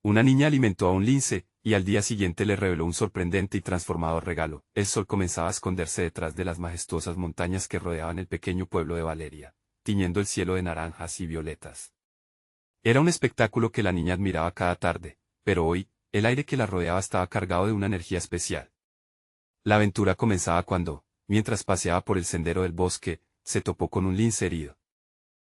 Una niña alimentó a un lince, y al día siguiente le reveló un sorprendente y transformador regalo. El sol comenzaba a esconderse detrás de las majestuosas montañas que rodeaban el pequeño pueblo de Valeria, tiñendo el cielo de naranjas y violetas. Era un espectáculo que la niña admiraba cada tarde, pero hoy, el aire que la rodeaba estaba cargado de una energía especial. La aventura comenzaba cuando, mientras paseaba por el sendero del bosque, se topó con un lince herido.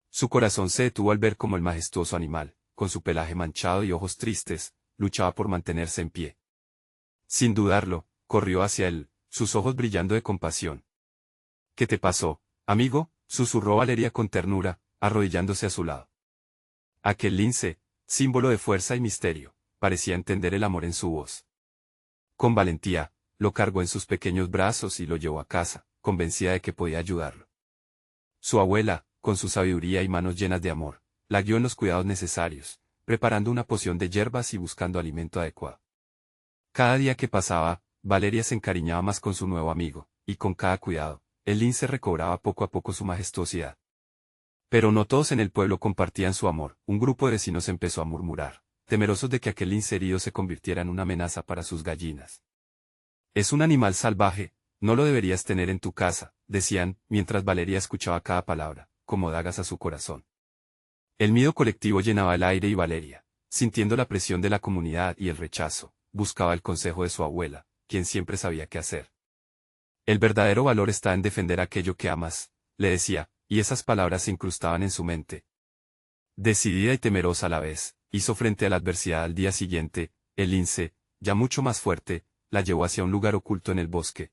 Su corazón se detuvo al ver cómo el majestuoso animal, con su pelaje manchado y ojos tristes, luchaba por mantenerse en pie. Sin dudarlo, corrió hacia él, sus ojos brillando de compasión. —¿Qué te pasó, amigo? —susurró Valeria con ternura, arrodillándose a su lado. Aquel lince, símbolo de fuerza y misterio, parecía entender el amor en su voz. Con valentía, lo cargó en sus pequeños brazos y lo llevó a casa, convencida de que podía ayudarlo. Su abuela, con su sabiduría y manos llenas de amor, la guió en los cuidados necesarios, preparando una poción de hierbas y buscando alimento adecuado. Cada día que pasaba, Valeria se encariñaba más con su nuevo amigo, y con cada cuidado, el lince recobraba poco a poco su majestuosidad. Pero no todos en el pueblo compartían su amor. Un grupo de vecinos empezó a murmurar, temerosos de que aquel lince herido se convirtiera en una amenaza para sus gallinas. «Es un animal salvaje, no lo deberías tener en tu casa», decían, mientras Valeria escuchaba cada palabra, como dagas a su corazón. El miedo colectivo llenaba el aire y Valeria, sintiendo la presión de la comunidad y el rechazo, buscaba el consejo de su abuela, quien siempre sabía qué hacer. «El verdadero valor está en defender aquello que amas», le decía, y esas palabras se incrustaban en su mente. Decidida y temerosa a la vez, hizo frente a la adversidad. Al día siguiente, el lince, ya mucho más fuerte, la llevó hacia un lugar oculto en el bosque.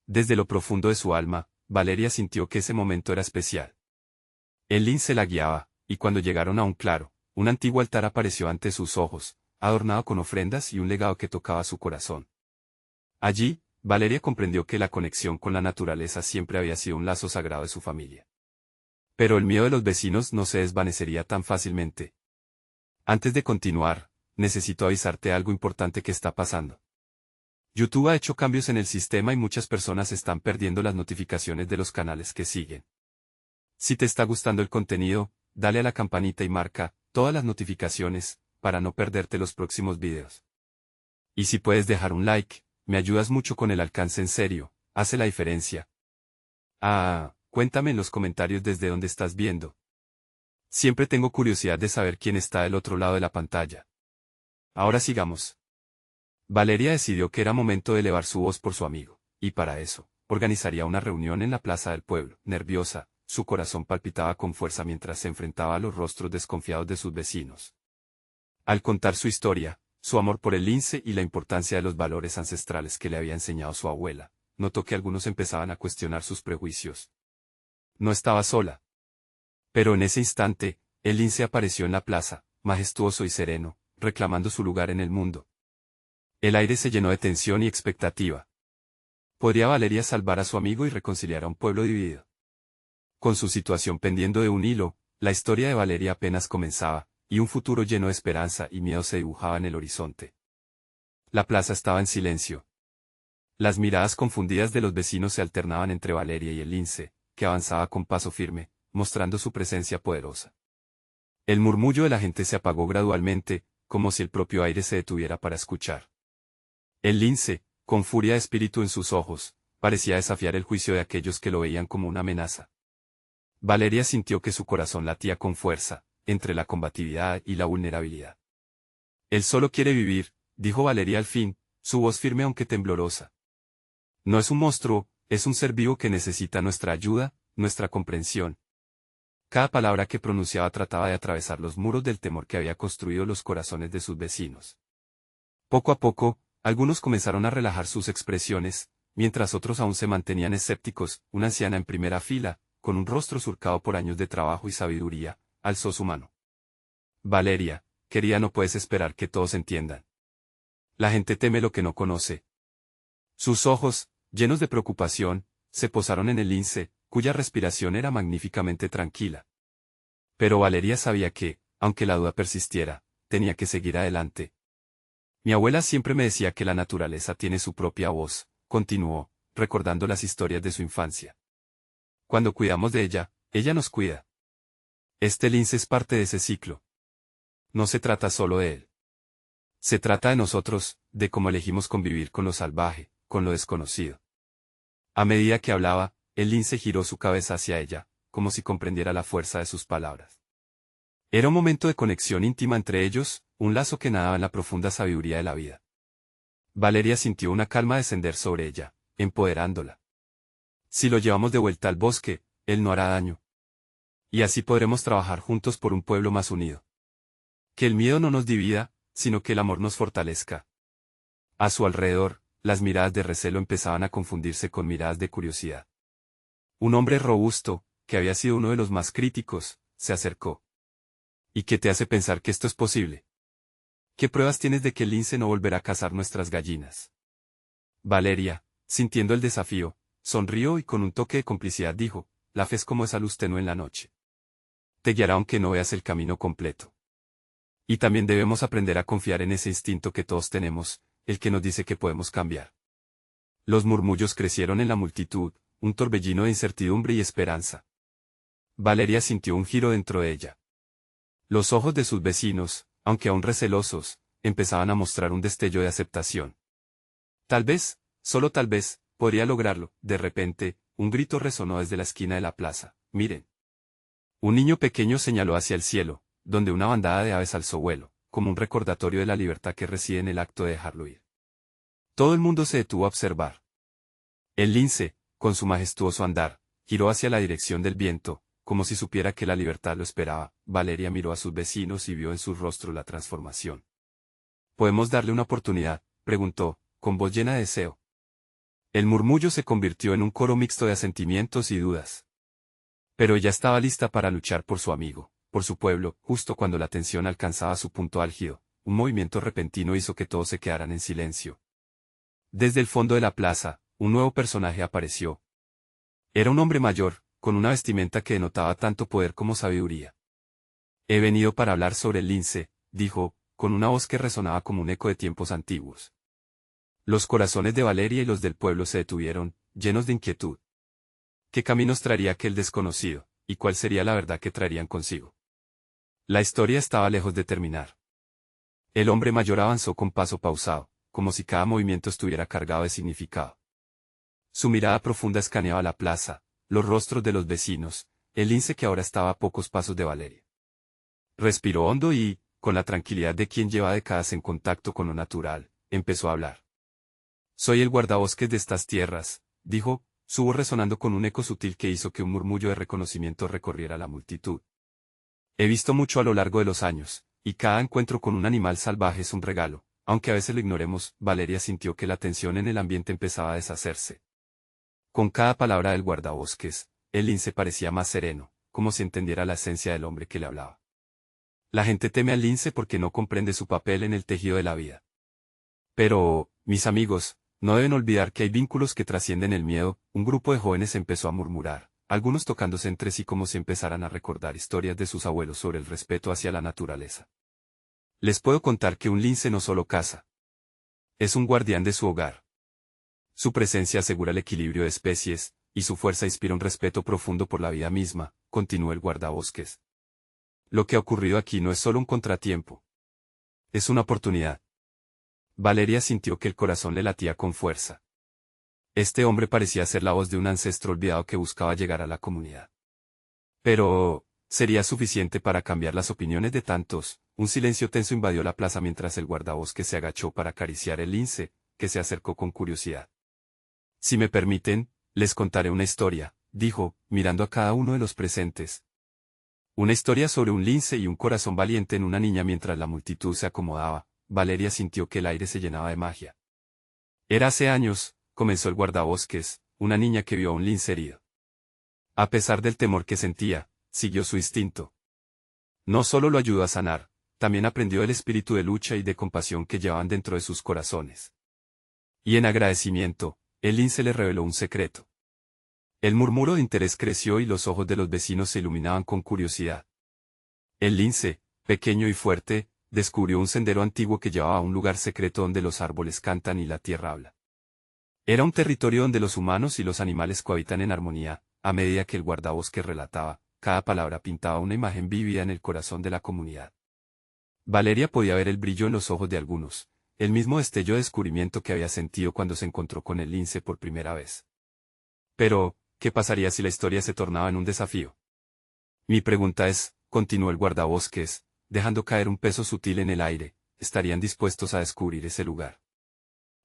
Desde lo profundo de su alma, Valeria sintió que ese momento era especial. El lince la guiaba, y cuando llegaron a un claro, un antiguo altar apareció ante sus ojos, adornado con ofrendas y un legado que tocaba su corazón. Allí, Valeria comprendió que la conexión con la naturaleza siempre había sido un lazo sagrado de su familia. Pero el miedo de los vecinos no se desvanecería tan fácilmente. Antes de continuar, necesito avisarte algo importante que está pasando. YouTube ha hecho cambios en el sistema y muchas personas están perdiendo las notificaciones de los canales que siguen. Si te está gustando el contenido, dale a la campanita y marca todas las notificaciones para no perderte los próximos videos. Y si puedes dejar un like, me ayudas mucho con el alcance. En serio, hace la diferencia. Cuéntame en los comentarios desde dónde estás viendo. Siempre tengo curiosidad de saber quién está del otro lado de la pantalla. Ahora sigamos. Valeria decidió que era momento de elevar su voz por su amigo, y para eso, organizaría una reunión en la plaza del pueblo. Nerviosa, su corazón palpitaba con fuerza mientras se enfrentaba a los rostros desconfiados de sus vecinos. Al contar su historia, su amor por el lince y la importancia de los valores ancestrales que le había enseñado su abuela, notó que algunos empezaban a cuestionar sus prejuicios. No estaba sola. Pero en ese instante, el lince apareció en la plaza, majestuoso y sereno, reclamando su lugar en el mundo. El aire se llenó de tensión y expectativa. ¿Podría Valeria salvar a su amigo y reconciliar a un pueblo dividido? Con su situación pendiendo de un hilo, la historia de Valeria apenas comenzaba, y un futuro lleno de esperanza y miedo se dibujaba en el horizonte. La plaza estaba en silencio. Las miradas confundidas de los vecinos se alternaban entre Valeria y el lince, que avanzaba con paso firme, mostrando su presencia poderosa. El murmullo de la gente se apagó gradualmente, como si el propio aire se detuviera para escuchar. El lince, con furia de espíritu en sus ojos, parecía desafiar el juicio de aquellos que lo veían como una amenaza. Valeria sintió que su corazón latía con fuerza, entre la combatividad y la vulnerabilidad. «Él solo quiere vivir», dijo Valeria al fin, su voz firme aunque temblorosa. «No es un monstruo, es un ser vivo que necesita nuestra ayuda, nuestra comprensión». Cada palabra que pronunciaba trataba de atravesar los muros del temor que había construido los corazones de sus vecinos. Poco a poco, algunos comenzaron a relajar sus expresiones, mientras otros aún se mantenían escépticos. Una anciana en primera fila, con un rostro surcado por años de trabajo y sabiduría, alzó su mano. «Valeria, querida, no puedes esperar que todos entiendan. La gente teme lo que no conoce». Sus ojos, llenos de preocupación, se posaron en el lince, cuya respiración era magníficamente tranquila. Pero Valeria sabía que, aunque la duda persistiera, tenía que seguir adelante. «Mi abuela siempre me decía que la naturaleza tiene su propia voz», continuó, recordando las historias de su infancia. «Cuando cuidamos de ella, ella nos cuida. Este lince es parte de ese ciclo. No se trata solo de él. Se trata de nosotros, de cómo elegimos convivir con lo salvaje, con lo desconocido. A medida que hablaba, el lince giró su cabeza hacia ella, como si comprendiera la fuerza de sus palabras. Era un momento de conexión íntima entre ellos, un lazo que nadaba en la profunda sabiduría de la vida. Valeria sintió una calma descender sobre ella, empoderándola. Si lo llevamos de vuelta al bosque, él no hará daño. Y así podremos trabajar juntos por un pueblo más unido. Que el miedo no nos divida, sino que el amor nos fortalezca. A su alrededor, las miradas de recelo empezaban a confundirse con miradas de curiosidad. Un hombre robusto, que había sido uno de los más críticos, se acercó. ¿Y qué te hace pensar que esto es posible? ¿Qué pruebas tienes de que el lince no volverá a cazar nuestras gallinas? Valeria, sintiendo el desafío, sonrió y con un toque de complicidad dijo, la fe es como esa luz tenue en la noche. Te guiará aunque no veas el camino completo. Y también debemos aprender a confiar en ese instinto que todos tenemos, el que nos dice que podemos cambiar. Los murmullos crecieron en la multitud, un torbellino de incertidumbre y esperanza. Valeria sintió un giro dentro de ella. Los ojos de sus vecinos, aunque aún recelosos, empezaban a mostrar un destello de aceptación. Tal vez, solo tal vez, podría lograrlo. De repente, un grito resonó desde la esquina de la plaza. Miren. Un niño pequeño señaló hacia el cielo, donde una bandada de aves alzó vuelo, como un recordatorio de la libertad que reside en el acto de dejarlo ir. Todo el mundo se detuvo a observar. El lince, con su majestuoso andar, giró hacia la dirección del viento, como si supiera que la libertad lo esperaba. Valeria miró a sus vecinos y vio en su rostro la transformación. ¿Podemos darle una oportunidad?, preguntó, con voz llena de deseo. El murmullo se convirtió en un coro mixto de asentimientos y dudas. Pero ella estaba lista para luchar por su amigo, por su pueblo. Justo cuando la tensión alcanzaba su punto álgido, un movimiento repentino hizo que todos se quedaran en silencio. Desde el fondo de la plaza, un nuevo personaje apareció. Era un hombre mayor, con una vestimenta que denotaba tanto poder como sabiduría. He venido para hablar sobre el lince, dijo, con una voz que resonaba como un eco de tiempos antiguos. Los corazones de Valeria y los del pueblo se detuvieron, llenos de inquietud. ¿Qué caminos traería aquel desconocido, y cuál sería la verdad que traerían consigo? La historia estaba lejos de terminar. El hombre mayor avanzó con paso pausado, como si cada movimiento estuviera cargado de significado. Su mirada profunda escaneaba la plaza, los rostros de los vecinos, el lince que ahora estaba a pocos pasos de Valeria. Respiró hondo y, con la tranquilidad de quien lleva décadas en contacto con lo natural, empezó a hablar. Soy el guardabosques de estas tierras, dijo, su voz resonando con un eco sutil que hizo que un murmullo de reconocimiento recorriera la multitud. He visto mucho a lo largo de los años, y cada encuentro con un animal salvaje es un regalo, aunque a veces lo ignoremos. Valeria sintió que la tensión en el ambiente empezaba a deshacerse. Con cada palabra del guardabosques, el lince parecía más sereno, como si entendiera la esencia del hombre que le hablaba. La gente teme al lince porque no comprende su papel en el tejido de la vida. Pero, mis amigos, no deben olvidar que hay vínculos que trascienden el miedo. Un grupo de jóvenes empezó a murmurar, algunos tocándose entre sí como si empezaran a recordar historias de sus abuelos sobre el respeto hacia la naturaleza. Les puedo contar que un lince no solo caza. Es un guardián de su hogar. Su presencia asegura el equilibrio de especies, y su fuerza inspira un respeto profundo por la vida misma, continuó el guardabosques. Lo que ha ocurrido aquí no es solo un contratiempo. Es una oportunidad. Valeria sintió que el corazón le latía con fuerza. Este hombre parecía ser la voz de un ancestro olvidado que buscaba llegar a la comunidad. Pero, ¿sería suficiente para cambiar las opiniones de tantos? Un silencio tenso invadió la plaza mientras el guardabosques se agachó para acariciar el lince, que se acercó con curiosidad. Si me permiten, les contaré una historia, dijo, mirando a cada uno de los presentes. Una historia sobre un lince y un corazón valiente en una niña. Mientras la multitud se acomodaba, Valeria sintió que el aire se llenaba de magia. Era hace años, comenzó el guardabosques, una niña que vio a un lince herido. A pesar del temor que sentía, siguió su instinto. No solo lo ayudó a sanar, también aprendió el espíritu de lucha y de compasión que llevaban dentro de sus corazones. Y en agradecimiento, el lince le reveló un secreto. El murmuro de interés creció y los ojos de los vecinos se iluminaban con curiosidad. El lince, pequeño y fuerte, descubrió un sendero antiguo que llevaba a un lugar secreto donde los árboles cantan y la tierra habla. Era un territorio donde los humanos y los animales cohabitan en armonía. A medida que el guardabosques relataba, cada palabra pintaba una imagen vívida en el corazón de la comunidad. Valeria podía ver el brillo en los ojos de algunos, el mismo destello de descubrimiento que había sentido cuando se encontró con el lince por primera vez. Pero, ¿qué pasaría si la historia se tornaba en un desafío? Mi pregunta es, continuó el guardabosques, dejando caer un peso sutil en el aire, ¿estarían dispuestos a descubrir ese lugar?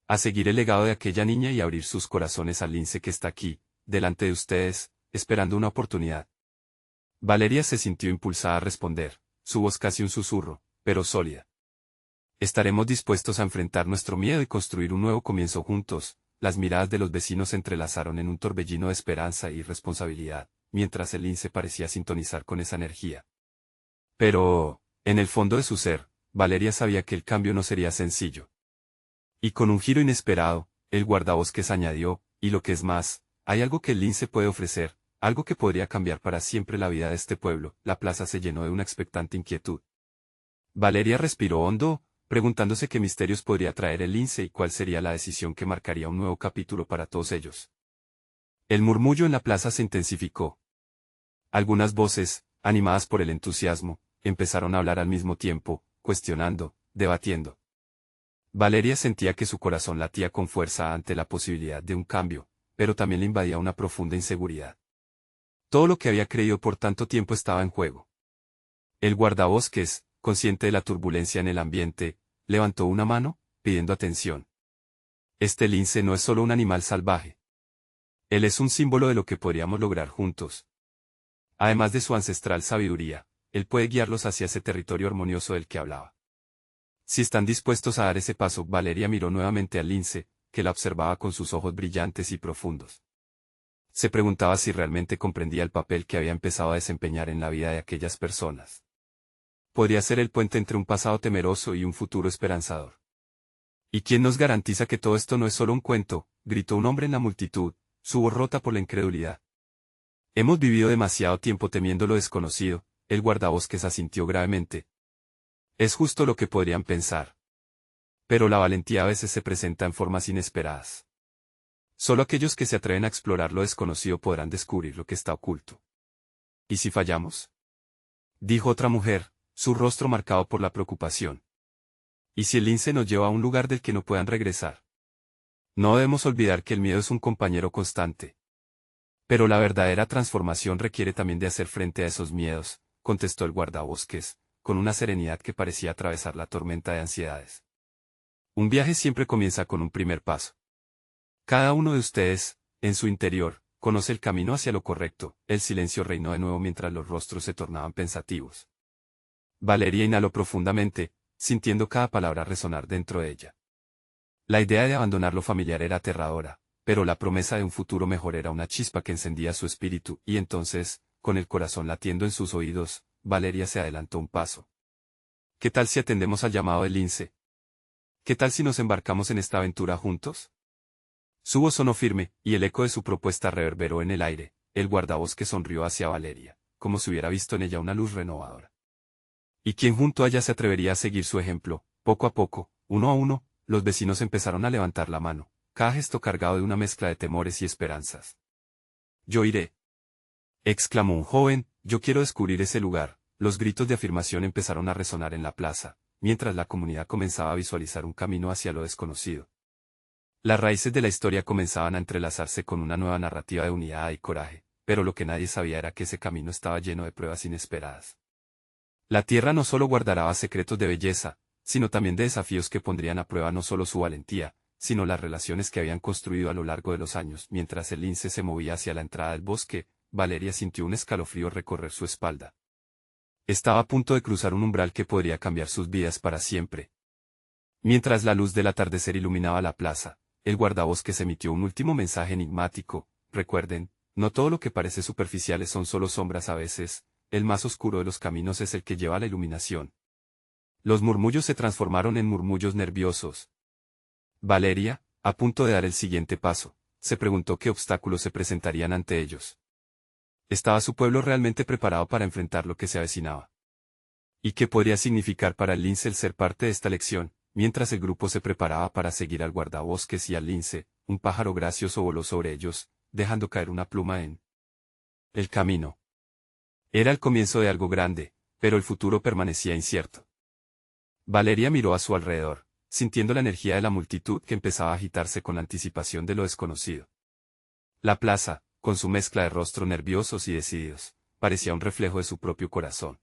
A seguir el legado de aquella niña y abrir sus corazones al lince que está aquí, delante de ustedes, esperando una oportunidad. Valeria se sintió impulsada a responder, su voz casi un susurro, pero sólida. Estaremos dispuestos a enfrentar nuestro miedo y construir un nuevo comienzo juntos. Las miradas de los vecinos se entrelazaron en un torbellino de esperanza y responsabilidad, mientras el lince parecía sintonizar con esa energía. Pero, en el fondo de su ser, Valeria sabía que el cambio no sería sencillo. Y con un giro inesperado, el guardabosques añadió, y lo que es más, hay algo que el lince puede ofrecer, algo que podría cambiar para siempre la vida de este pueblo. La plaza se llenó de una expectante inquietud. Valeria respiró hondo, preguntándose qué misterios podría traer el lince y cuál sería la decisión que marcaría un nuevo capítulo para todos ellos. El murmullo en la plaza se intensificó. Algunas voces, animadas por el entusiasmo, empezaron a hablar al mismo tiempo, cuestionando, debatiendo. Valeria sentía que su corazón latía con fuerza ante la posibilidad de un cambio, pero también le invadía una profunda inseguridad. Todo lo que había creído por tanto tiempo estaba en juego. El guardabosques, consciente de la turbulencia en el ambiente, levantó una mano, pidiendo atención. Este lince no es solo un animal salvaje. Él es un símbolo de lo que podríamos lograr juntos. Además de su ancestral sabiduría, él puede guiarlos hacia ese territorio armonioso del que hablaba. Si están dispuestos a dar ese paso, Valeria miró nuevamente al lince, que la observaba con sus ojos brillantes y profundos. Se preguntaba si realmente comprendía el papel que había empezado a desempeñar en la vida de aquellas personas. Podría ser el puente entre un pasado temeroso y un futuro esperanzador. ¿Y quién nos garantiza que todo esto no es solo un cuento?, gritó un hombre en la multitud, su voz rota por la incredulidad. Hemos vivido demasiado tiempo temiendo lo desconocido, el guardabosques asintió gravemente. Es justo lo que podrían pensar. Pero la valentía a veces se presenta en formas inesperadas. Solo aquellos que se atreven a explorar lo desconocido podrán descubrir lo que está oculto. ¿Y si fallamos?, dijo otra mujer, su rostro marcado por la preocupación. ¿Y si el lince nos lleva a un lugar del que no puedan regresar? No debemos olvidar que el miedo es un compañero constante. Pero la verdadera transformación requiere también de hacer frente a esos miedos, contestó el guardabosques, con una serenidad que parecía atravesar la tormenta de ansiedades. Un viaje siempre comienza con un primer paso. Cada uno de ustedes, en su interior, conoce el camino hacia lo correcto. El silencio reinó de nuevo mientras los rostros se tornaban pensativos. Valeria inhaló profundamente, sintiendo cada palabra resonar dentro de ella. La idea de abandonar lo familiar era aterradora, pero la promesa de un futuro mejor era una chispa que encendía su espíritu, y entonces, con el corazón latiendo en sus oídos, Valeria se adelantó un paso. ¿Qué tal si atendemos al llamado del lince? ¿Qué tal si nos embarcamos en esta aventura juntos? Su voz sonó firme, y el eco de su propuesta reverberó en el aire. El guardabosques sonrió hacia Valeria, como si hubiera visto en ella una luz renovadora. ¿Y quién junto a ella se atrevería a seguir su ejemplo? Poco a poco, uno a uno, los vecinos empezaron a levantar la mano, cada gesto cargado de una mezcla de temores y esperanzas. Yo iré, exclamó un joven, yo quiero descubrir ese lugar. Los gritos de afirmación empezaron a resonar en la plaza, mientras la comunidad comenzaba a visualizar un camino hacia lo desconocido. Las raíces de la historia comenzaban a entrelazarse con una nueva narrativa de unidad y coraje, pero lo que nadie sabía era que ese camino estaba lleno de pruebas inesperadas. La tierra no solo guardará secretos de belleza, sino también de desafíos que pondrían a prueba no solo su valentía, sino las relaciones que habían construido a lo largo de los años. Mientras el lince se movía hacia la entrada del bosque, Valeria sintió un escalofrío recorrer su espalda. Estaba a punto de cruzar un umbral que podría cambiar sus vidas para siempre. Mientras la luz del atardecer iluminaba la plaza, el guardabosques emitió un último mensaje enigmático. Recuerden, no todo lo que parece superficiales son solo sombras a veces, el más oscuro de los caminos es el que lleva a la iluminación. Los murmullos se transformaron en murmullos nerviosos. Valeria, a punto de dar el siguiente paso, se preguntó qué obstáculos se presentarían ante ellos. ¿Estaba su pueblo realmente preparado para enfrentar lo que se avecinaba? ¿Y qué podría significar para el lince el ser parte de esta lección? Mientras el grupo se preparaba para seguir al guardabosques y al lince, un pájaro gracioso voló sobre ellos, dejando caer una pluma en el camino. Era el comienzo de algo grande, pero el futuro permanecía incierto. Valeria miró a su alrededor, sintiendo la energía de la multitud que empezaba a agitarse con la anticipación de lo desconocido. La plaza, con su mezcla de rostros nerviosos y decididos, parecía un reflejo de su propio corazón.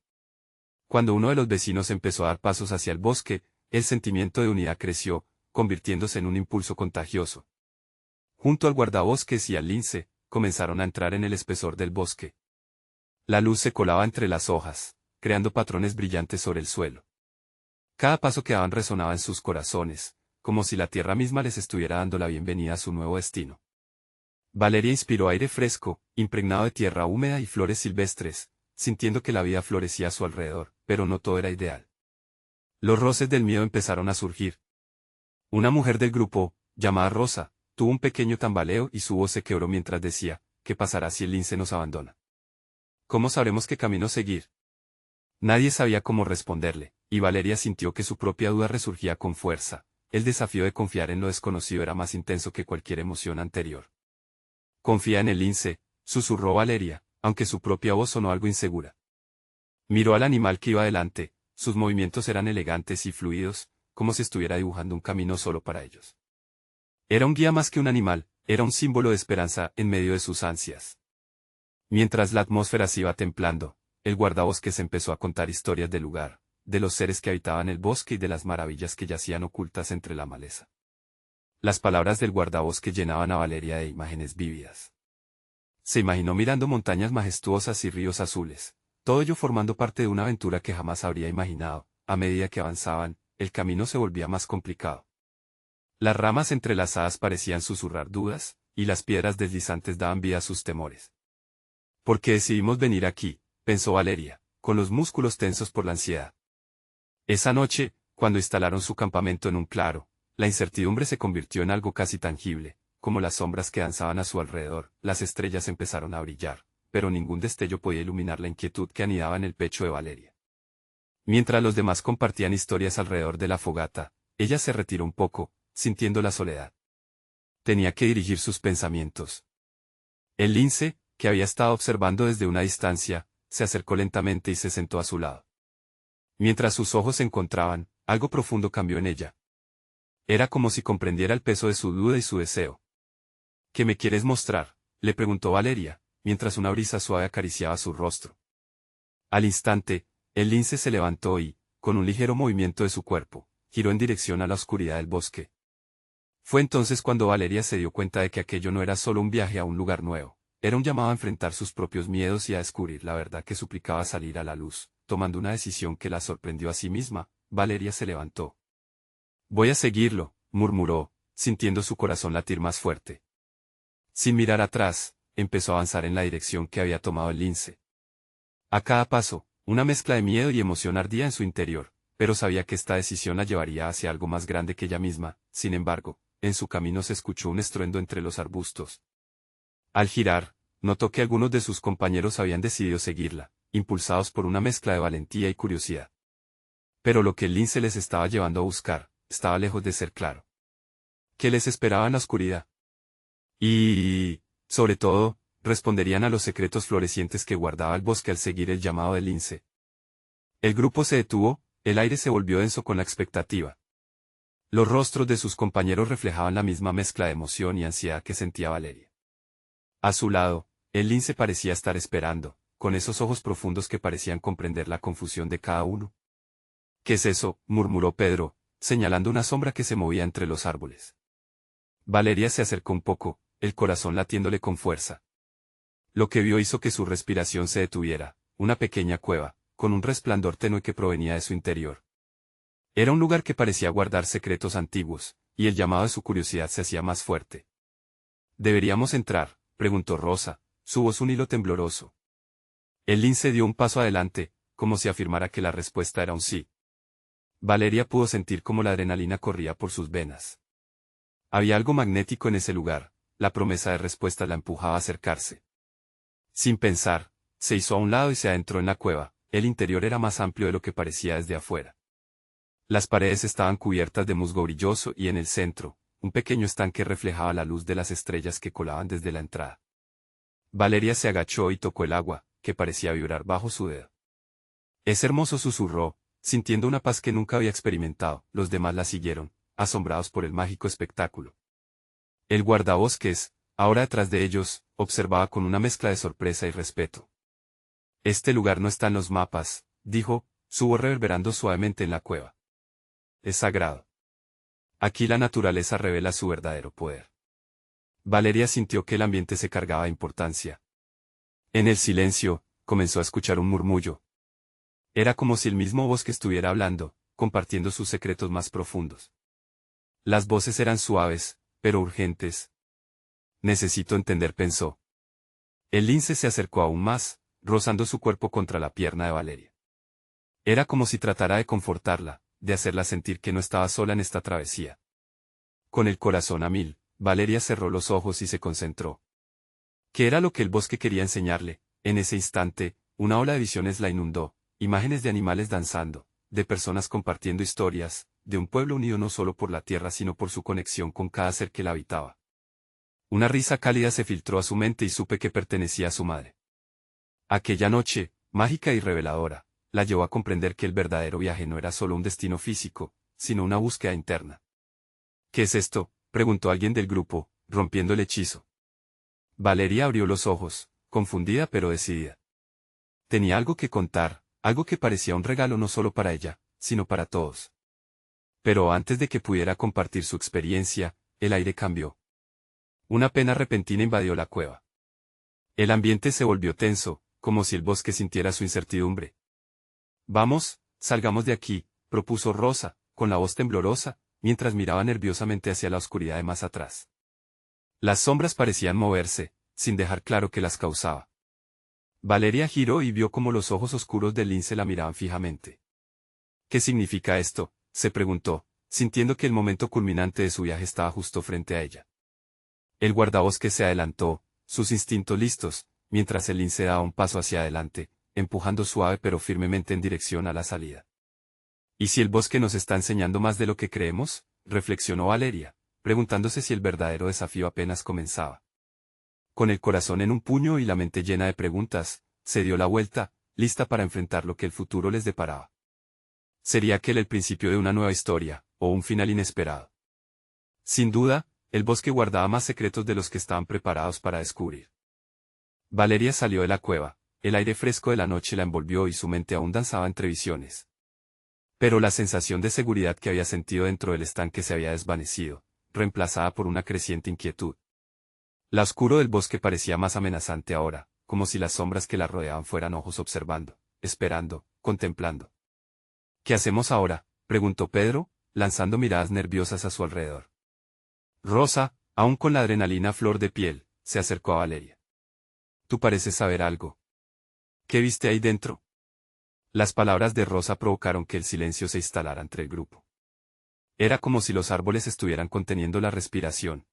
Cuando uno de los vecinos empezó a dar pasos hacia el bosque, el sentimiento de unidad creció, convirtiéndose en un impulso contagioso. Junto al guardabosques y al lince, comenzaron a entrar en el espesor del bosque. La luz se colaba entre las hojas, creando patrones brillantes sobre el suelo. Cada paso que daban resonaba en sus corazones, como si la tierra misma les estuviera dando la bienvenida a su nuevo destino. Valeria inspiró aire fresco, impregnado de tierra húmeda y flores silvestres, sintiendo que la vida florecía a su alrededor, pero no todo era ideal. Los roces del miedo empezaron a surgir. Una mujer del grupo, llamada Rosa, tuvo un pequeño tambaleo y su voz se quebró mientras decía, ¿qué pasará si el lince nos abandona? ¿Cómo sabremos qué camino seguir? Nadie sabía cómo responderle, y Valeria sintió que su propia duda resurgía con fuerza. El desafío de confiar en lo desconocido era más intenso que cualquier emoción anterior. Confía en el lince, susurró Valeria, aunque su propia voz sonó algo insegura. Miró al animal que iba delante, sus movimientos eran elegantes y fluidos, como si estuviera dibujando un camino solo para ellos. Era un guía más que un animal, era un símbolo de esperanza en medio de sus ansias. Mientras la atmósfera se iba templando, el guardabosques empezó a contar historias del lugar, de los seres que habitaban el bosque y de las maravillas que yacían ocultas entre la maleza. Las palabras del guardabosques llenaban a Valeria de imágenes vívidas. Se imaginó mirando montañas majestuosas y ríos azules, todo ello formando parte de una aventura que jamás habría imaginado. A medida que avanzaban, el camino se volvía más complicado. Las ramas entrelazadas parecían susurrar dudas, y las piedras deslizantes daban vida a sus temores. ¿Por qué decidimos venir aquí?, pensó Valeria, con los músculos tensos por la ansiedad. Esa noche, cuando instalaron su campamento en un claro, la incertidumbre se convirtió en algo casi tangible, como las sombras que danzaban a su alrededor. Las estrellas empezaron a brillar, pero ningún destello podía iluminar la inquietud que anidaba en el pecho de Valeria. Mientras los demás compartían historias alrededor de la fogata, ella se retiró un poco, sintiendo la soledad. Tenía que dirigir sus pensamientos. El lince, que había estado observando desde una distancia, se acercó lentamente y se sentó a su lado. Mientras sus ojos se encontraban, algo profundo cambió en ella. Era como si comprendiera el peso de su duda y su deseo. ¿Qué me quieres mostrar?, le preguntó Valeria, mientras una brisa suave acariciaba su rostro. Al instante, el lince se levantó y, con un ligero movimiento de su cuerpo, giró en dirección a la oscuridad del bosque. Fue entonces cuando Valeria se dio cuenta de que aquello no era solo un viaje a un lugar nuevo, era un llamado a enfrentar sus propios miedos y a descubrir la verdad que suplicaba salir a la luz. Tomando una decisión que la sorprendió a sí misma, Valeria se levantó. Voy a seguirlo, murmuró, sintiendo su corazón latir más fuerte. Sin mirar atrás, empezó a avanzar en la dirección que había tomado el lince. A cada paso, una mezcla de miedo y emoción ardía en su interior, pero sabía que esta decisión la llevaría hacia algo más grande que ella misma. Sin embargo, en su camino se escuchó un estruendo entre los arbustos. Al girar, notó que algunos de sus compañeros habían decidido seguirla, impulsados por una mezcla de valentía y curiosidad. Pero lo que el lince les estaba llevando a buscar, estaba lejos de ser claro. ¿Qué les esperaba en la oscuridad? Y, sobre todo, responderían a los secretos florecientes que guardaba el bosque al seguir el llamado del lince. El grupo se detuvo, el aire se volvió denso con la expectativa. Los rostros de sus compañeros reflejaban la misma mezcla de emoción y ansiedad que sentía Valeria. A su lado, el lince parecía estar esperando, con esos ojos profundos que parecían comprender la confusión de cada uno. ¿Qué es eso?, murmuró Pedro, señalando una sombra que se movía entre los árboles. Valeria se acercó un poco, el corazón latiéndole con fuerza. Lo que vio hizo que su respiración se detuviera, una pequeña cueva, con un resplandor tenue que provenía de su interior. Era un lugar que parecía guardar secretos antiguos, y el llamado de su curiosidad se hacía más fuerte. ¿Deberíamos entrar?, preguntó Rosa, su voz un hilo tembloroso. El lince dio un paso adelante, como si afirmara que la respuesta era un sí. Valeria pudo sentir cómo la adrenalina corría por sus venas. Había algo magnético en ese lugar, la promesa de respuesta la empujaba a acercarse. Sin pensar, se hizo a un lado y se adentró en la cueva. El interior era más amplio de lo que parecía desde afuera. Las paredes estaban cubiertas de musgo brilloso y en el centro, un pequeño estanque reflejaba la luz de las estrellas que colaban desde la entrada. Valeria se agachó y tocó el agua, que parecía vibrar bajo su dedo. Es hermoso, susurró, sintiendo una paz que nunca había experimentado. Los demás la siguieron, asombrados por el mágico espectáculo. El guardabosques, ahora detrás de ellos, observaba con una mezcla de sorpresa y respeto. Este lugar no está en los mapas, dijo, su voz reverberando suavemente en la cueva. Es sagrado. Aquí la naturaleza revela su verdadero poder. Valeria sintió que el ambiente se cargaba de importancia. En el silencio, comenzó a escuchar un murmullo. Era como si el mismo bosque estuviera hablando, compartiendo sus secretos más profundos. Las voces eran suaves, pero urgentes. Necesito entender, pensó. El lince se acercó aún más, rozando su cuerpo contra la pierna de Valeria. Era como si tratara de confortarla, de hacerla sentir que no estaba sola en esta travesía. Con el corazón a mil, Valeria cerró los ojos y se concentró. ¿Qué era lo que el bosque quería enseñarle? En ese instante, una ola de visiones la inundó, imágenes de animales danzando, de personas compartiendo historias, de un pueblo unido no solo por la tierra sino por su conexión con cada ser que la habitaba. Una risa cálida se filtró a su mente y supe que pertenecía a su madre. Aquella noche, mágica y reveladora, la llevó a comprender que el verdadero viaje no era solo un destino físico, sino una búsqueda interna. ¿Qué es esto?, preguntó alguien del grupo, rompiendo el hechizo. Valeria abrió los ojos, confundida pero decidida. Tenía algo que contar, algo que parecía un regalo no solo para ella, sino para todos. Pero antes de que pudiera compartir su experiencia, el aire cambió. Una pena repentina invadió la cueva. El ambiente se volvió tenso, como si el bosque sintiera su incertidumbre. Vamos, salgamos de aquí, propuso Rosa, con la voz temblorosa, mientras miraba nerviosamente hacia la oscuridad de más atrás. Las sombras parecían moverse, sin dejar claro qué las causaba. Valeria giró y vio cómo los ojos oscuros del lince la miraban fijamente. ¿Qué significa esto?, se preguntó, sintiendo que el momento culminante de su viaje estaba justo frente a ella. El guardabosques se adelantó, sus instintos listos, mientras el lince daba un paso hacia adelante, empujando suave pero firmemente en dirección a la salida. ¿Y si el bosque nos está enseñando más de lo que creemos?, reflexionó Valeria, preguntándose si el verdadero desafío apenas comenzaba. Con el corazón en un puño y la mente llena de preguntas, se dio la vuelta, lista para enfrentar lo que el futuro les deparaba. ¿Sería aquel el principio de una nueva historia, o un final inesperado? Sin duda, el bosque guardaba más secretos de los que estaban preparados para descubrir. Valeria salió de la cueva, el aire fresco de la noche la envolvió y su mente aún danzaba entre visiones. Pero la sensación de seguridad que había sentido dentro del estanque se había desvanecido, reemplazada por una creciente inquietud. La oscuro del bosque parecía más amenazante ahora, como si las sombras que la rodeaban fueran ojos observando, esperando, contemplando. ¿Qué hacemos ahora?, preguntó Pedro, lanzando miradas nerviosas a su alrededor. Rosa, aún con la adrenalina a flor de piel, se acercó a Valeria. Tú pareces saber algo. ¿Qué viste ahí dentro? Las palabras de Rosa provocaron que el silencio se instalara entre el grupo. Era como si los árboles estuvieran conteniendo la respiración.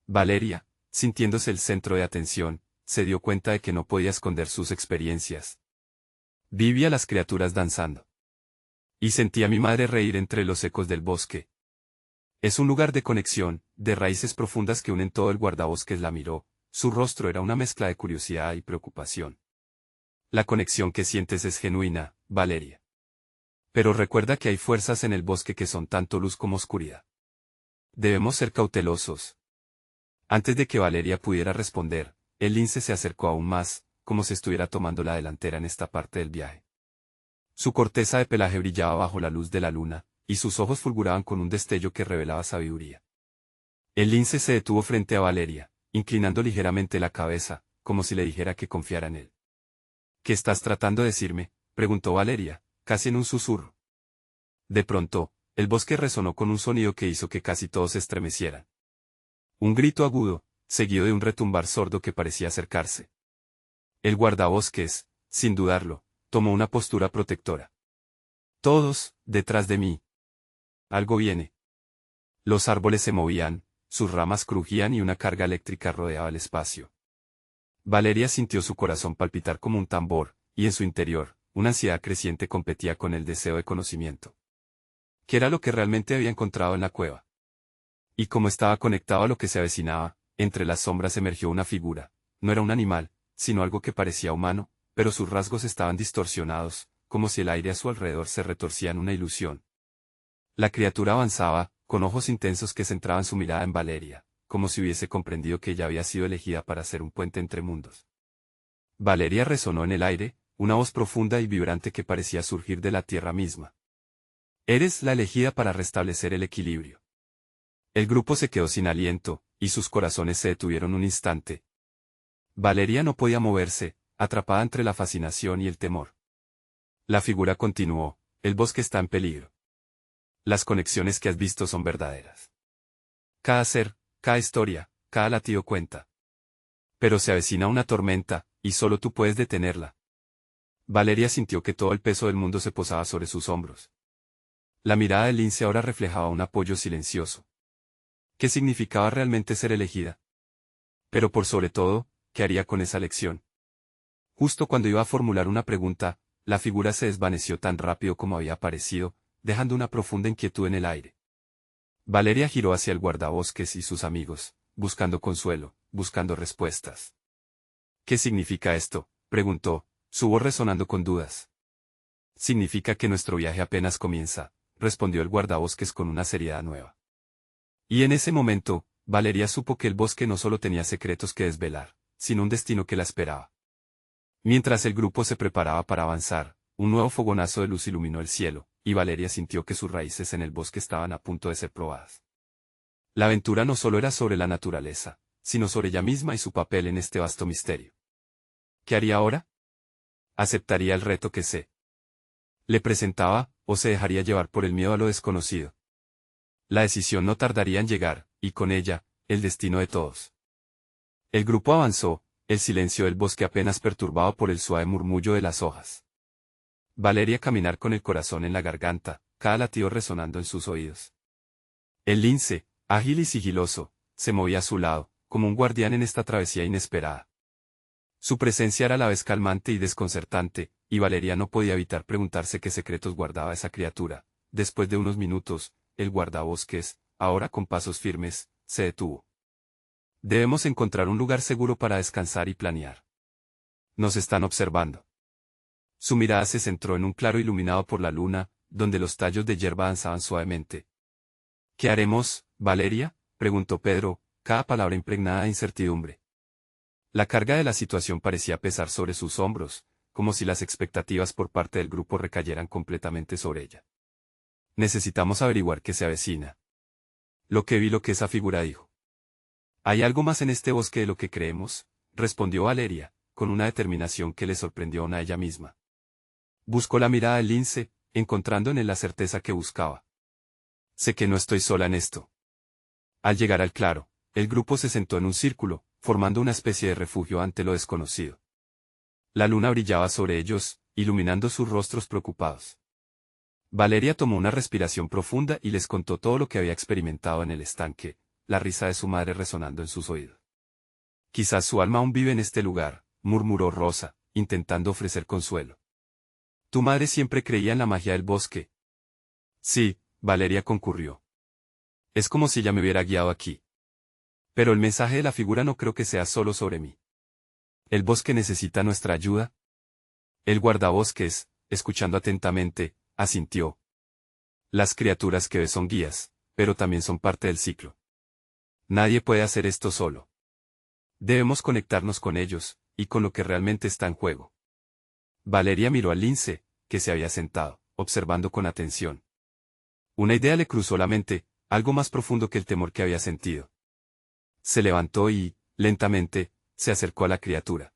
Valeria, sintiéndose el centro de atención, se dio cuenta de que no podía esconder sus experiencias. Vi a las criaturas danzando. Y sentí a mi madre reír entre los ecos del bosque. Es un lugar de conexión, de raíces profundas que unen todo. El guardabosques la miró, su rostro era una mezcla de curiosidad y preocupación. La conexión que sientes es genuina, Valeria. Pero recuerda que hay fuerzas en el bosque que son tanto luz como oscuridad. Debemos ser cautelosos. Antes de que Valeria pudiera responder, el lince se acercó aún más, como si estuviera tomando la delantera en esta parte del viaje. Su corteza de pelaje brillaba bajo la luz de la luna, y sus ojos fulguraban con un destello que revelaba sabiduría. El lince se detuvo frente a Valeria, inclinando ligeramente la cabeza, como si le dijera que confiara en él. ¿Qué estás tratando de decirme?, preguntó Valeria, casi en un susurro. De pronto, el bosque resonó con un sonido que hizo que casi todos se estremecieran. Un grito agudo, seguido de un retumbar sordo que parecía acercarse. El guardabosques, sin dudarlo, tomó una postura protectora. Todos, detrás de mí. Algo viene. Los árboles se movían, sus ramas crujían y una carga eléctrica rodeaba el espacio. Valeria sintió su corazón palpitar como un tambor, y en su interior, una ansiedad creciente competía con el deseo de conocimiento. ¿Qué era lo que realmente había encontrado en la cueva? Y como estaba conectado a lo que se avecinaba, entre las sombras emergió una figura. No era un animal, sino algo que parecía humano, pero sus rasgos estaban distorsionados, como si el aire a su alrededor se retorcía en una ilusión. La criatura avanzaba, con ojos intensos que centraban su mirada en Valeria, como si hubiese comprendido que ella había sido elegida para ser un puente entre mundos. Valeria resonó en el aire, una voz profunda y vibrante que parecía surgir de la tierra misma. Eres la elegida para restablecer el equilibrio. El grupo se quedó sin aliento, y sus corazones se detuvieron un instante. Valeria no podía moverse, atrapada entre la fascinación y el temor. La figura continuó, el bosque está en peligro. Las conexiones que has visto son verdaderas. Cada ser, cada historia, cada latido cuenta. Pero se avecina una tormenta, y solo tú puedes detenerla. Valeria sintió que todo el peso del mundo se posaba sobre sus hombros. La mirada de Lince ahora reflejaba un apoyo silencioso. ¿Qué significaba realmente ser elegida? Pero por sobre todo, ¿qué haría con esa lección? Justo cuando iba a formular una pregunta, la figura se desvaneció tan rápido como había aparecido, dejando una profunda inquietud en el aire. Valeria giró hacia el guardabosques y sus amigos, buscando consuelo, buscando respuestas. ¿Qué significa esto?, preguntó, su voz resonando con dudas. Significa que nuestro viaje apenas comienza, respondió el guardabosques con una seriedad nueva. Y en ese momento, Valeria supo que el bosque no solo tenía secretos que desvelar, sino un destino que la esperaba. Mientras el grupo se preparaba para avanzar, un nuevo fogonazo de luz iluminó el cielo, y Valeria sintió que sus raíces en el bosque estaban a punto de ser probadas. La aventura no solo era sobre la naturaleza, sino sobre ella misma y su papel en este vasto misterio. ¿Qué haría ahora? ¿Aceptaría el reto que le presentaba, o se dejaría llevar por el miedo a lo desconocido? La decisión no tardaría en llegar, y con ella, el destino de todos. El grupo avanzó, el silencio del bosque apenas perturbado por el suave murmullo de las hojas. Valeria caminar con el corazón en la garganta, cada latido resonando en sus oídos. El lince, ágil y sigiloso, se movía a su lado, como un guardián en esta travesía inesperada. Su presencia era a la vez calmante y desconcertante, y Valeria no podía evitar preguntarse qué secretos guardaba esa criatura. Después de unos minutos, el guardabosques, ahora con pasos firmes, se detuvo. Debemos encontrar un lugar seguro para descansar y planear. Nos están observando. Su mirada se centró en un claro iluminado por la luna, donde los tallos de hierba danzaban suavemente. ¿Qué haremos, Valeria?, preguntó Pedro, cada palabra impregnada de incertidumbre. La carga de la situación parecía pesar sobre sus hombros, como si las expectativas por parte del grupo recayeran completamente sobre ella. Necesitamos averiguar qué se avecina. Lo que esa figura dijo. ¿Hay algo más en este bosque de lo que creemos?, respondió Valeria, con una determinación que le sorprendió aún a ella misma. Buscó la mirada del lince, encontrando en él la certeza que buscaba. Sé que no estoy sola en esto. Al llegar al claro, el grupo se sentó en un círculo, formando una especie de refugio ante lo desconocido. La luna brillaba sobre ellos, iluminando sus rostros preocupados. Valeria tomó una respiración profunda y les contó todo lo que había experimentado en el estanque, la risa de su madre resonando en sus oídos. Quizás su alma aún vive en este lugar, murmuró Rosa, intentando ofrecer consuelo. Tu madre siempre creía en la magia del bosque. Sí, Valeria concurrió. Es como si ella me hubiera guiado aquí. Pero el mensaje de la figura no creo que sea solo sobre mí. ¿El bosque necesita nuestra ayuda? El guardabosques, escuchando atentamente, asintió. Las criaturas que ves son guías, pero también son parte del ciclo. Nadie puede hacer esto solo. Debemos conectarnos con ellos, y con lo que realmente está en juego. Valeria miró al lince, que se había sentado, observando con atención. Una idea le cruzó la mente, algo más profundo que el temor que había sentido. Se levantó y, lentamente, se acercó a la criatura.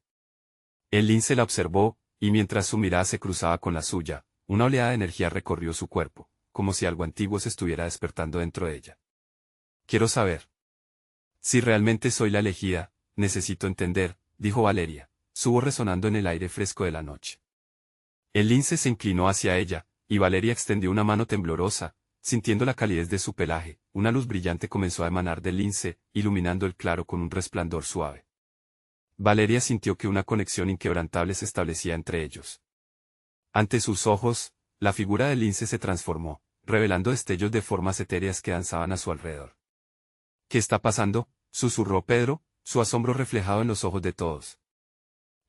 El lince la observó, y mientras su mirada se cruzaba con la suya, una oleada de energía recorrió su cuerpo, como si algo antiguo se estuviera despertando dentro de ella. Quiero saber. Si realmente soy la elegida, necesito entender, dijo Valeria, su voz resonando en el aire fresco de la noche. El lince se inclinó hacia ella, y Valeria extendió una mano temblorosa, sintiendo la calidez de su pelaje. Una luz brillante comenzó a emanar del lince, iluminando el claro con un resplandor suave. Valeria sintió que una conexión inquebrantable se establecía entre ellos. Ante sus ojos, la figura del lince se transformó, revelando destellos de formas etéreas que danzaban a su alrededor. ¿Qué está pasando?, susurró Pedro, su asombro reflejado en los ojos de todos.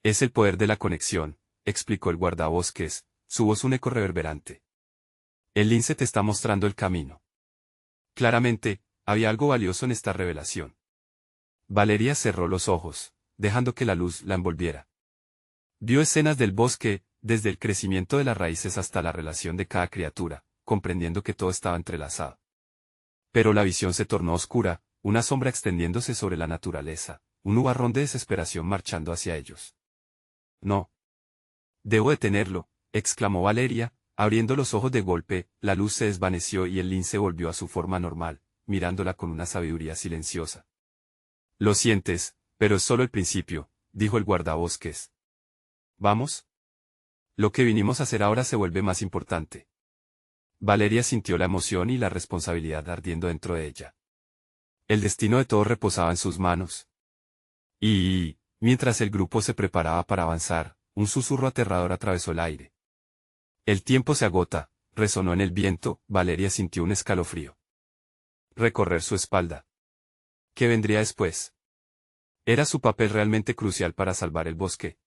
Es el poder de la conexión, explicó el guardabosques, su voz un eco reverberante. El lince te está mostrando el camino. Claramente, había algo valioso en esta revelación. Valeria cerró los ojos, dejando que la luz la envolviera. Vio escenas del bosque, desde el crecimiento de las raíces hasta la relación de cada criatura, comprendiendo que todo estaba entrelazado. Pero la visión se tornó oscura, una sombra extendiéndose sobre la naturaleza, un nubarrón de desesperación marchando hacia ellos. No. Debo detenerlo, exclamó Valeria, abriendo los ojos de golpe, la luz se desvaneció y el lince volvió a su forma normal, mirándola con una sabiduría silenciosa. Lo sientes, pero es solo el principio, dijo el guardabosques. ¿Vamos? Lo que vinimos a hacer ahora se vuelve más importante. Valeria sintió la emoción y la responsabilidad ardiendo dentro de ella. El destino de todos reposaba en sus manos. Y, mientras el grupo se preparaba para avanzar, un susurro aterrador atravesó el aire. El tiempo se agota, resonó en el viento, Valeria sintió un escalofrío. Recorrer su espalda. ¿Qué vendría después? ¿Era su papel realmente crucial para salvar el bosque?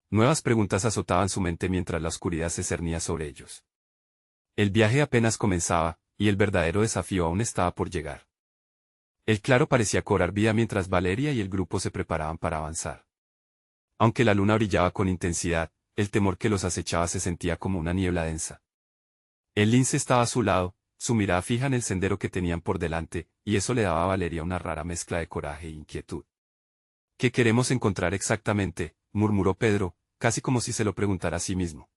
Nuevas preguntas azotaban su mente mientras la oscuridad se cernía sobre ellos. El viaje apenas comenzaba, y el verdadero desafío aún estaba por llegar. El claro parecía cobrar vida mientras Valeria y el grupo se preparaban para avanzar. Aunque la luna brillaba con intensidad, el temor que los acechaba se sentía como una niebla densa. El lince estaba a su lado, su mirada fija en el sendero que tenían por delante, y eso le daba a Valeria una rara mezcla de coraje e inquietud. ¿Qué queremos encontrar exactamente?, murmuró Pedro, casi como si se lo preguntara a sí mismo.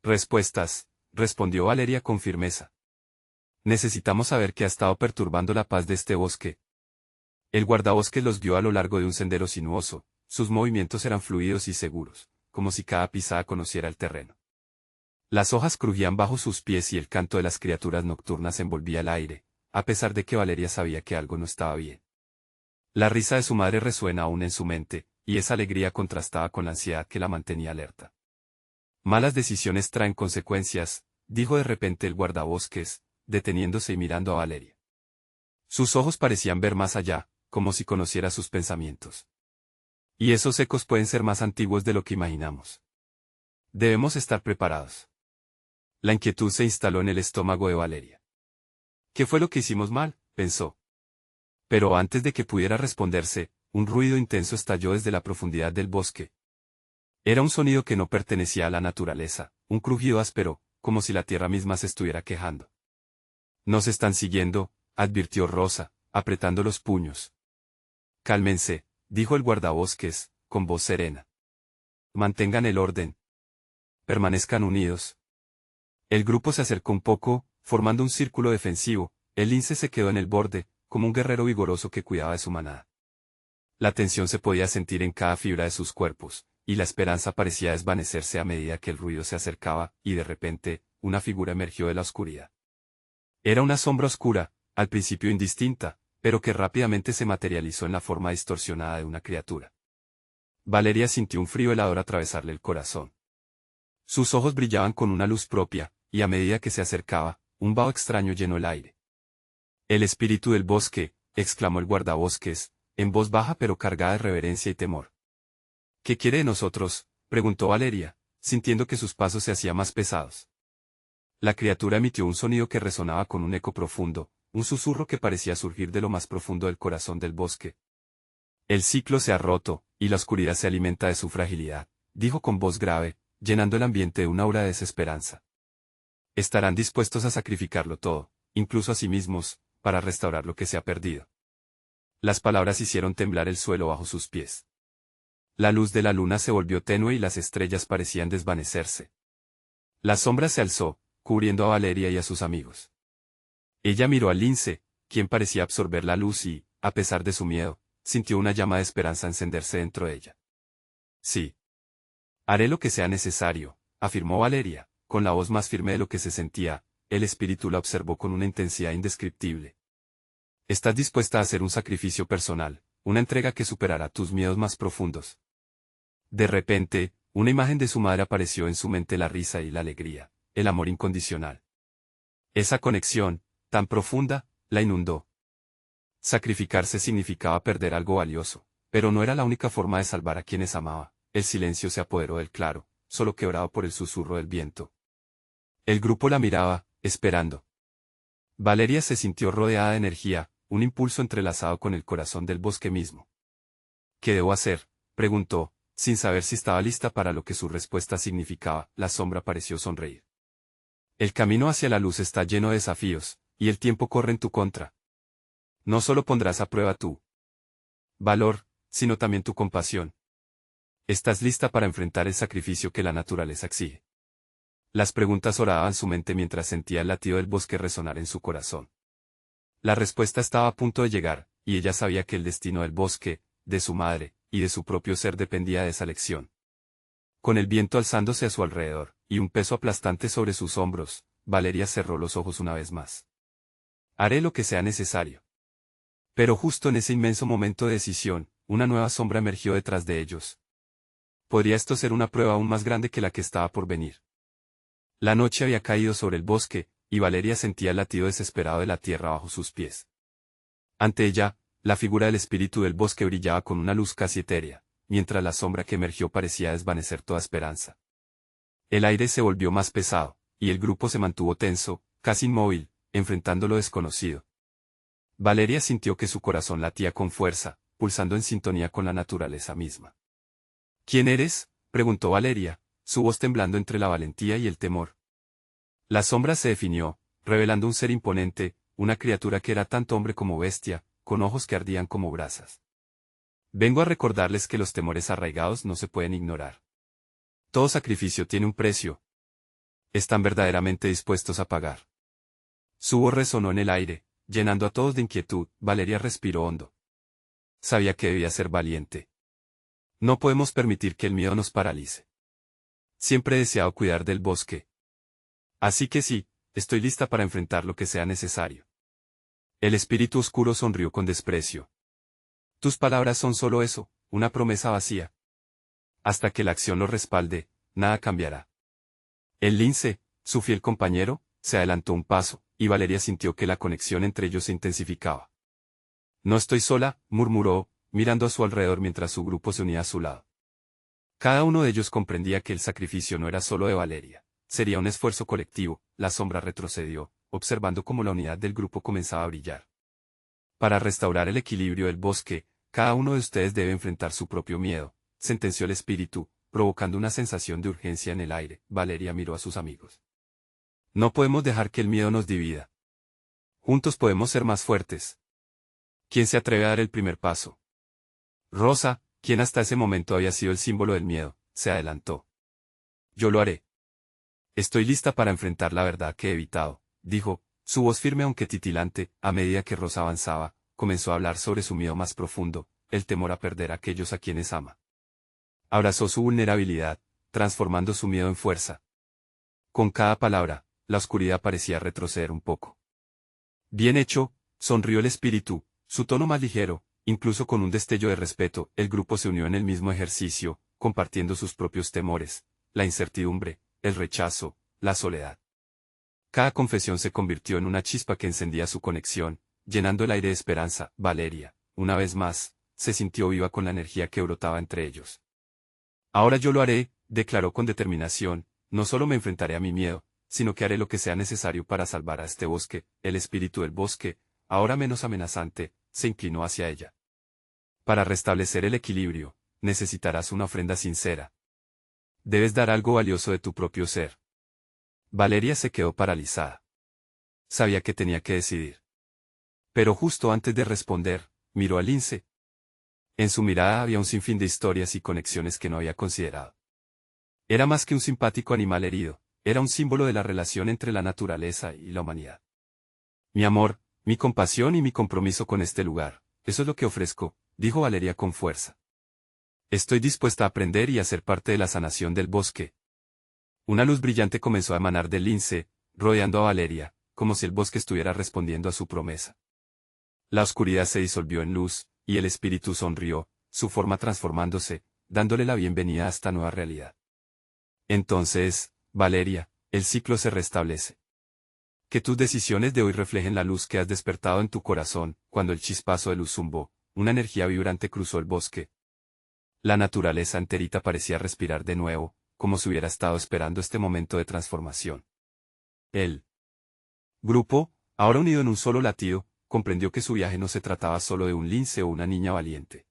Respuestas, respondió Valeria con firmeza. Necesitamos saber qué ha estado perturbando la paz de este bosque. El guardabosques los guió a lo largo de un sendero sinuoso, sus movimientos eran fluidos y seguros, como si cada pisada conociera el terreno. Las hojas crujían bajo sus pies y el canto de las criaturas nocturnas envolvía el aire, a pesar de que Valeria sabía que algo no estaba bien. La risa de su madre resuena aún en su mente, y esa alegría contrastaba con la ansiedad que la mantenía alerta. Malas decisiones traen consecuencias, dijo de repente el guardabosques, deteniéndose y mirando a Valeria. Sus ojos parecían ver más allá, como si conociera sus pensamientos. Y esos ecos pueden ser más antiguos de lo que imaginamos. Debemos estar preparados. La inquietud se instaló en el estómago de Valeria. ¿Qué fue lo que hicimos mal?, pensó. Pero antes de que pudiera responderse, un ruido intenso estalló desde la profundidad del bosque. Era un sonido que no pertenecía a la naturaleza, un crujido áspero, como si la tierra misma se estuviera quejando. Nos están siguiendo, advirtió Rosa, apretando los puños. Cálmense, dijo el guardabosques, con voz serena. Mantengan el orden. Permanezcan unidos. El grupo se acercó un poco, formando un círculo defensivo, el lince se quedó en el borde, como un guerrero vigoroso que cuidaba de su manada. La tensión se podía sentir en cada fibra de sus cuerpos, y la esperanza parecía desvanecerse a medida que el ruido se acercaba, y de repente, una figura emergió de la oscuridad. Era una sombra oscura, al principio indistinta, pero que rápidamente se materializó en la forma distorsionada de una criatura. Valeria sintió un frío helador atravesarle el corazón. Sus ojos brillaban con una luz propia, y a medida que se acercaba, un vaho extraño llenó el aire. El espíritu del bosque, exclamó el guardabosques, en voz baja pero cargada de reverencia y temor. ¿Qué quiere de nosotros?, preguntó Valeria, sintiendo que sus pasos se hacían más pesados. La criatura emitió un sonido que resonaba con un eco profundo, un susurro que parecía surgir de lo más profundo del corazón del bosque. El ciclo se ha roto, y la oscuridad se alimenta de su fragilidad, dijo con voz grave, llenando el ambiente de una aura de desesperanza. Estarán dispuestos a sacrificarlo todo, incluso a sí mismos, para restaurar lo que se ha perdido. Las palabras hicieron temblar el suelo bajo sus pies. La luz de la luna se volvió tenue y las estrellas parecían desvanecerse. La sombra se alzó, cubriendo a Valeria y a sus amigos. Ella miró al lince, quien parecía absorber la luz y, a pesar de su miedo, sintió una llama de esperanza encenderse dentro de ella. Sí. Haré lo que sea necesario, afirmó Valeria, con la voz más firme de lo que se sentía. El espíritu la observó con una intensidad indescriptible. Estás dispuesta a hacer un sacrificio personal, una entrega que superará tus miedos más profundos. De repente, una imagen de su madre apareció en su mente, la risa y la alegría, el amor incondicional. Esa conexión, tan profunda, la inundó. Sacrificarse significaba perder algo valioso, pero no era la única forma de salvar a quienes amaba. El silencio se apoderó del claro, solo quebrado por el susurro del viento. El grupo la miraba, esperando. Valeria se sintió rodeada de energía, un impulso entrelazado con el corazón del bosque mismo. ¿Qué debo hacer?, preguntó, sin saber si estaba lista para lo que su respuesta significaba. La sombra pareció sonreír. El camino hacia la luz está lleno de desafíos, y el tiempo corre en tu contra. No solo pondrás a prueba tu valor, sino también tu compasión. ¿Estás lista para enfrentar el sacrificio que la naturaleza exige? Las preguntas oraban su mente mientras sentía el latido del bosque resonar en su corazón. La respuesta estaba a punto de llegar, y ella sabía que el destino del bosque, de su madre, y de su propio ser dependía de esa lección. Con el viento alzándose a su alrededor, y un peso aplastante sobre sus hombros, Valeria cerró los ojos una vez más. Haré lo que sea necesario. Pero justo en ese inmenso momento de decisión, una nueva sombra emergió detrás de ellos. ¿Podría esto ser una prueba aún más grande que la que estaba por venir? La noche había caído sobre el bosque, y Valeria sentía el latido desesperado de la tierra bajo sus pies. Ante ella, la figura del espíritu del bosque brillaba con una luz casi etérea, mientras la sombra que emergió parecía desvanecer toda esperanza. El aire se volvió más pesado, y el grupo se mantuvo tenso, casi inmóvil, enfrentando lo desconocido. Valeria sintió que su corazón latía con fuerza, pulsando en sintonía con la naturaleza misma. ¿Quién eres?, preguntó Valeria, su voz temblando entre la valentía y el temor. La sombra se definió, revelando un ser imponente, una criatura que era tanto hombre como bestia, con ojos que ardían como brasas. Vengo a recordarles que los temores arraigados no se pueden ignorar. Todo sacrificio tiene un precio. Están verdaderamente dispuestos a pagar. Su voz resonó en el aire, llenando a todos de inquietud. Valeria respiró hondo. Sabía que debía ser valiente. No podemos permitir que el miedo nos paralice. Siempre he deseado cuidar del bosque. Así que sí, estoy lista para enfrentar lo que sea necesario. El espíritu oscuro sonrió con desprecio. Tus palabras son solo eso, una promesa vacía. Hasta que la acción lo respalde, nada cambiará. El lince, su fiel compañero, se adelantó un paso, y Valeria sintió que la conexión entre ellos se intensificaba. No estoy sola, murmuró, mirando a su alrededor mientras su grupo se unía a su lado. Cada uno de ellos comprendía que el sacrificio no era solo de Valeria, sería un esfuerzo colectivo. La sombra retrocedió, observando cómo la unidad del grupo comenzaba a brillar. Para restaurar el equilibrio del bosque, cada uno de ustedes debe enfrentar su propio miedo, sentenció el espíritu, provocando una sensación de urgencia en el aire. Valeria miró a sus amigos. No podemos dejar que el miedo nos divida. Juntos podemos ser más fuertes. ¿Quién se atreve a dar el primer paso? Rosa, quien hasta ese momento había sido el símbolo del miedo, se adelantó. Yo lo haré. Estoy lista para enfrentar la verdad que he evitado, dijo, su voz firme aunque titilante. A medida que Rosa avanzaba, comenzó a hablar sobre su miedo más profundo, el temor a perder a aquellos a quienes ama. Abrazó su vulnerabilidad, transformando su miedo en fuerza. Con cada palabra, la oscuridad parecía retroceder un poco. Bien hecho, sonrió el espíritu, su tono más ligero, incluso con un destello de respeto. El grupo se unió en el mismo ejercicio, compartiendo sus propios temores, la incertidumbre, el rechazo, la soledad. Cada confesión se convirtió en una chispa que encendía su conexión, llenando el aire de esperanza. Valeria, una vez más, se sintió viva con la energía que brotaba entre ellos. Ahora yo lo haré, declaró con determinación, no solo me enfrentaré a mi miedo, sino que haré lo que sea necesario para salvar a este bosque. El espíritu del bosque, ahora menos amenazante, se inclinó hacia ella. Para restablecer el equilibrio, necesitarás una ofrenda sincera. Debes dar algo valioso de tu propio ser. Valeria se quedó paralizada. Sabía que tenía que decidir. Pero justo antes de responder, miró al lince. En su mirada había un sinfín de historias y conexiones que no había considerado. Era más que un simpático animal herido, era un símbolo de la relación entre la naturaleza y la humanidad. Mi amor, mi compasión y mi compromiso con este lugar, eso es lo que ofrezco, dijo Valeria con fuerza. Estoy dispuesta a aprender y a ser parte de la sanación del bosque. Una luz brillante comenzó a emanar del lince, rodeando a Valeria, como si el bosque estuviera respondiendo a su promesa. La oscuridad se disolvió en luz, y el espíritu sonrió, su forma transformándose, dándole la bienvenida a esta nueva realidad. Entonces, Valeria, el ciclo se restablece. Que tus decisiones de hoy reflejen la luz que has despertado en tu corazón. Cuando el chispazo de luz zumbó, una energía vibrante cruzó el bosque. La naturaleza enterita parecía respirar de nuevo, como si hubiera estado esperando este momento de transformación. El grupo, ahora unido en un solo latido, comprendió que su viaje no se trataba solo de un lince o una niña valiente.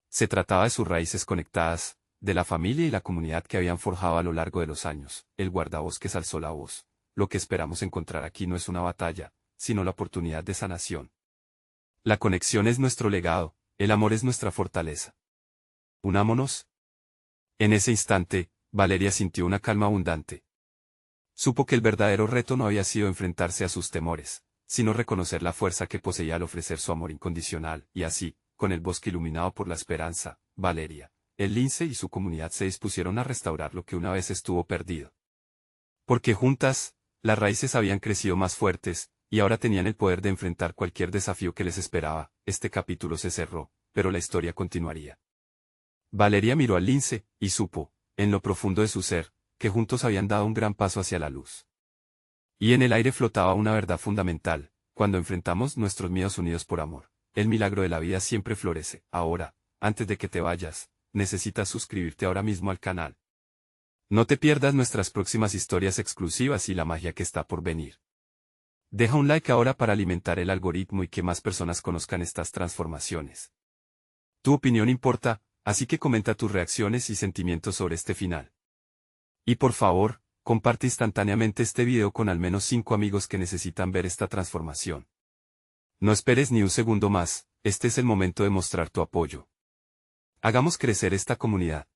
Se trataba de sus raíces conectadas, de la familia y la comunidad que habían forjado a lo largo de los años. El guardabosques alzó la voz. Lo que esperamos encontrar aquí no es una batalla, sino la oportunidad de sanación. La conexión es nuestro legado, el amor es nuestra fortaleza. Unámonos. En ese instante, Valeria sintió una calma abundante. Supo que el verdadero reto no había sido enfrentarse a sus temores, sino reconocer la fuerza que poseía al ofrecer su amor incondicional, y así, con el bosque iluminado por la esperanza, Valeria, el lince y su comunidad se dispusieron a restaurar lo que una vez estuvo perdido. Porque juntas, las raíces habían crecido más fuertes, y ahora tenían el poder de enfrentar cualquier desafío que les esperaba. Este capítulo se cerró, pero la historia continuaría. Valeria miró al lince, y supo, en lo profundo de su ser, que juntos habían dado un gran paso hacia la luz. Y en el aire flotaba una verdad fundamental: cuando enfrentamos nuestros miedos unidos por amor, el milagro de la vida siempre florece. Ahora, antes de que te vayas, necesitas suscribirte ahora mismo al canal. No te pierdas nuestras próximas historias exclusivas y la magia que está por venir. Deja un like ahora para alimentar el algoritmo y que más personas conozcan estas transformaciones. Tu opinión importa, así que comenta tus reacciones y sentimientos sobre este final. Y por favor, comparte instantáneamente este video con al menos 5 amigos que necesitan ver esta transformación. No esperes ni un segundo más, este es el momento de mostrar tu apoyo. Hagamos crecer esta comunidad.